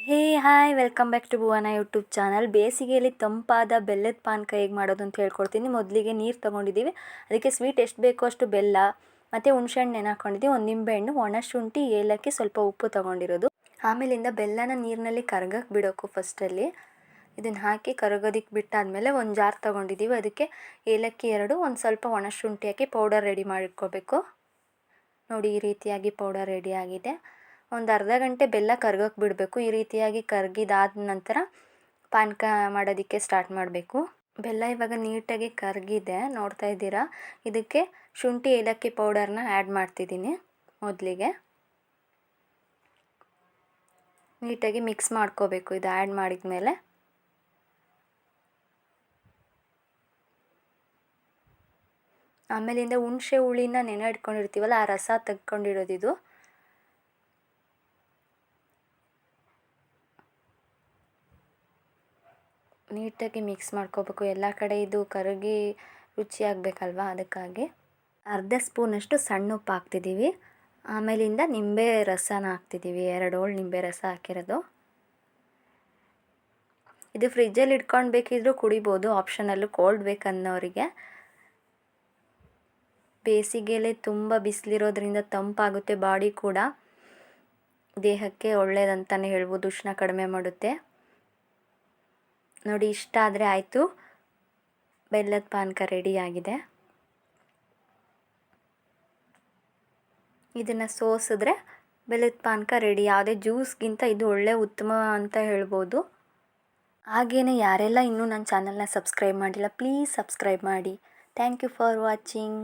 Hey hi welcome back to Bhuvana YouTube channel. ಬೇಸಿಗೆಯಲ್ಲಿ ತಂಪಾದ ಬೆಲ್ಲದ ಪಾನಕ ಹೇಗೆ ಮಾಡೋದು ಅಂತ ಹೇಳ್ಕೊಡ್ತೀನಿ. ಮೊದಲಿಗೆ ನೀರು ತೊಗೊಂಡಿದ್ದೀವಿ, ಅದಕ್ಕೆ ಸ್ವೀಟ್ ಎಷ್ಟು ಬೇಕೋ ಅಷ್ಟು ಬೆಲ್ಲ ಮತ್ತು ಹುಣಸೆಹಣ್ಣು ನೆನೆ ಹಾಕ್ಕೊಂಡಿದ್ದೀವಿ, ಒಂದು ನಿಂಬೆಹಣ್ಣು, ಒಣ ಶುಂಠಿ, ಏಲಕ್ಕಿ, ಸ್ವಲ್ಪ ಉಪ್ಪು ತೊಗೊಂಡಿರೋದು. ಆಮೇಲಿಂದ ಬೆಲ್ಲನ ನೀರಿನಲ್ಲಿ ಕರಗಕ್ಕೆ ಬಿಡೋಕು ಫಸ್ಟಲ್ಲಿ. ಇದನ್ನು ಹಾಕಿ ಕರಗೋದಕ್ಕೆ ಬಿಟ್ಟಾದಮೇಲೆ ಒಂದು ಜಾರ್ ತೊಗೊಂಡಿದ್ದೀವಿ, ಅದಕ್ಕೆ ಏಲಕ್ಕಿ 2, ಒಂದು ಸ್ವಲ್ಪ ಒಣ ಶುಂಠಿ ಹಾಕಿ ಪೌಡರ್ ರೆಡಿ ಮಾಡಿಟ್ಕೋಬೇಕು. ನೋಡಿ, ಈ ರೀತಿಯಾಗಿ ಪೌಡರ್ ರೆಡಿ ಆಗಿದೆ. ಒಂದು ಅರ್ಧ ಗಂಟೆ ಬೆಲ್ಲ ಕರ್ಗೋಕ್ಕೆ ಬಿಡಬೇಕು. ಈ ರೀತಿಯಾಗಿ ಕರಗಿದಾದ ನಂತರ ಪಾನಕ ಮಾಡೋದಕ್ಕೆ ಸ್ಟಾರ್ಟ್ ಮಾಡಬೇಕು. ಬೆಲ್ಲ ಇವಾಗ ನೀಟಾಗಿ ಕರಗಿದೆ, ನೋಡ್ತಾ ಇದ್ದೀರಾ. ಇದಕ್ಕೆ ಶುಂಠಿ ಏಲಕ್ಕಿ ಪೌಡರ್ನ ಆ್ಯಡ್ ಮಾಡ್ತಿದ್ದೀನಿ. ಮೊದಲಿಗೆ ನೀಟಾಗಿ ಮಿಕ್ಸ್ ಮಾಡ್ಕೋಬೇಕು. ಇದು ಆ್ಯಡ್ ಮಾಡಿದ ಮೇಲೆ ಆಮೇಲಿಂದ ಹುಣಸೆ ಹುಳಿನ ನೆನೆ ಇಟ್ಕೊಂಡಿರ್ತೀವಲ್ಲ, ಆ ರಸ ತೆಗ್ಕೊಂಡಿರೋದಿದು. ನೀಟಾಗಿ ಮಿಕ್ಸ್ ಮಾಡ್ಕೋಬೇಕು. ಎಲ್ಲ ಕಡೆ ಇದು ಕರಗಿ ರುಚಿಯಾಗಬೇಕಲ್ವ, ಅದಕ್ಕಾಗಿ ಅರ್ಧ ಸ್ಪೂನಷ್ಟು ಸಣ್ಣ ಉಪ್ಪು ಹಾಕ್ತಿದ್ದೀವಿ. ಆಮೇಲಿಂದ ನಿಂಬೆ ರಸನ ಹಾಕ್ತಿದ್ದೀವಿ, 2 ಹೋಳು ನಿಂಬೆ ರಸ ಹಾಕಿರೋದು. ಇದು ಫ್ರಿಜ್ಜಲ್ಲಿ ಇಟ್ಕೊಂಡು ಬೇಕಿದ್ರೂ ಕುಡಿಬೋದು, ಆಪ್ಷನಲ್ಲು, ಕೋಲ್ಡ್ ಬೇಕನ್ನೋರಿಗೆ. ಬೇಸಿಗೆಯಲ್ಲಿ ತುಂಬ ಬಿಸಿಲಿರೋದ್ರಿಂದ ತಂಪಾಗುತ್ತೆ, ಬಾಡಿ ಕೂಡ ದೇಹಕ್ಕೆ ಒಳ್ಳೆಯದಂತಲೇ ಹೇಳ್ಬೋದು, ಉಷ್ಣ ಕಡಿಮೆ ಮಾಡುತ್ತೆ. ನೋಡಿ, ಇಷ್ಟ ಆದರೆ ಆಯಿತು, ಬೆಲ್ಲದ ಪಾನಕ ರೆಡಿಯಾಗಿದೆ. ಇದನ್ನು ಸೋಸಿದ್ರೆ ಬೆಲ್ಲದ ಪಾನಕ ರೆಡಿ. ಯಾವುದೇ ಜ್ಯೂಸ್ಗಿಂತ ಇದು ಒಳ್ಳೆ ಉತ್ತಮ ಅಂತ ಹೇಳ್ಬೋದು. ಹಾಗೆಯೇ ಯಾರೆಲ್ಲ ಇನ್ನೂ ನನ್ನ ಚಾನಲ್ನ ಸಬ್ಸ್ಕ್ರೈಬ್ ಮಾಡಿಲ್ಲ, ಪ್ಲೀಸ್ ಸಬ್ಸ್ಕ್ರೈಬ್ ಮಾಡಿ. Thank you for watching.